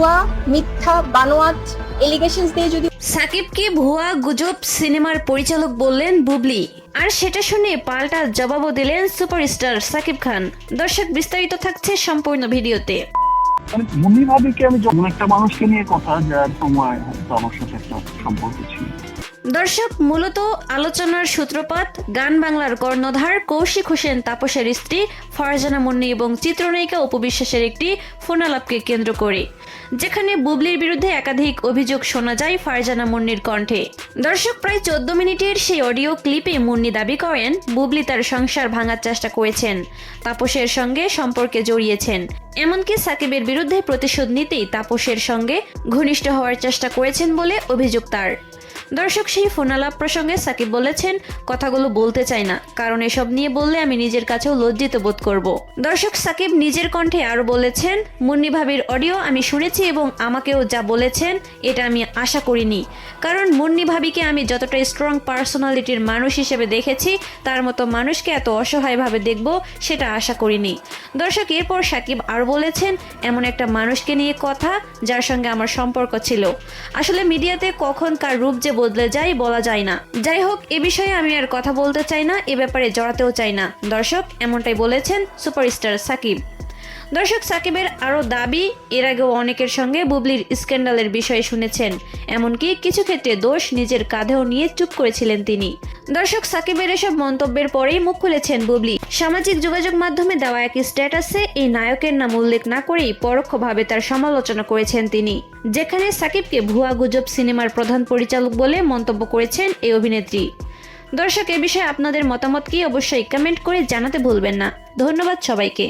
ভুয়া মিথ্যা বানোয়াট এলিগেশনস দিয়ে যদি সাকিবকে ভুয়া গুজব সিনেমার পরিচালক বললেন বুবলি, আর সেটা শুনে পাল্টা জবাবও দিলেন সুপারস্টার সাকিব খান। দর্শক, বিস্তারিত থাকছে সম্পূর্ণ ভিডিওতে। মুন্নি ভাবিকে আমি যেমন একটা মানুষকে নিয়ে কথা, যার সময় হয়তো আমার সাথে একটা সম্পর্ক ছিল। দর্শক, মূলত আলোচনার সূত্রপাত গান বাংলার কর্ণধার কৌশিক হোসেন তাপসের স্ত্রী ফারজানা মুন্নি এবং চিত্রনায়িকা অপু বিশ্বাসের একটি ফোনালাপকে কেন্দ্র করে, যেখানে বুবলির বিরুদ্ধে একাধিক অভিযোগ শোনা যায় ফারজানা মুন্নির কণ্ঠে। দর্শক, প্রায় 14 মিনিটের সেই অডিও ক্লিপে মুন্নি দাবি করেন বুবলি তার সংসার ভাঙার চেষ্টা করেছেন, তাপসের সঙ্গে সম্পর্কে জড়িয়েছেন, এমনকি সাকিবের বিরুদ্ধে প্রতিশোধ নিতেই তাপসের সঙ্গে ঘনিষ্ঠ হওয়ার চেষ্টা করেছেন বলে অভিযোগ তার। দর্শক, সেই ফোনালাপ প্রসঙ্গে সাকিব বলেছেন, কথাগুলো বলতে চাই না, কারণ এসব নিয়ে বললে আমি নিজের কাছেও লজ্জিত বোধ করব। দর্শক, সাকিব নিজের কণ্ঠে আরো বলেছেন, মুন্নি ভাবির অডিও আমি শুনেছি এবং আমাকেও যা বলেছেন এটা আমি আশা করিনি, কারণ মুন্নি ভাবিকে আমি যতটা স্ট্রং পার্সোনালিটির মানুষ হিসেবে দেখেছি তার মতো মানুষকে এত অসহায়ভাবে দেখব সেটা আশা করিনি। দর্শক, এরপর সাকিব আরো বলেছেন, এমন একটা মানুষকে নিয়ে কথা যার সঙ্গে আমার সম্পর্ক ছিল। আসলে মিডিয়াতে কখন কার রূপ যে বদলে যায় বলা যায় না। যাই হোক, এ বিষয়ে আমি আর কথা বলতে চাই না, এ ব্যাপারে জড়াতেও চাই না। দর্শক, এমনটাই বলেছেন সুপারস্টার সাকিব। দর্শক, সাকিবের আরও দাবি, এর আগেও অনেকের সঙ্গে বুবলির স্ক্যান্ডালের বিষয়ে শুনেছেন, এমনকি কিছু ক্ষেত্রে দোষ নিজের কাঁধেও নিয়ে চুপ করেছিলেন তিনি। দর্শক, সাকিবের এসব মন্তব্যের পরেই মুখ খুলেছেন বুবলি। সামাজিক যোগাযোগ মাধ্যমে দেওয়া এক স্ট্যাটাসে এই নায়কের নাম উল্লেখ না করেই পরোক্ষভাবে তার সমালোচনা করেছেন তিনি, যেখানে সাকিবকে ভুয়া গুজব সিনেমার প্রধান পরিচালক বলে মন্তব্য করেছেন এই অভিনেত্রী। দর্শক, এ বিষয়ে আপনাদের মতামত কি অবশ্যই কমেন্ট করে জানাতে ভুলবেন না। ধন্যবাদ সবাইকে।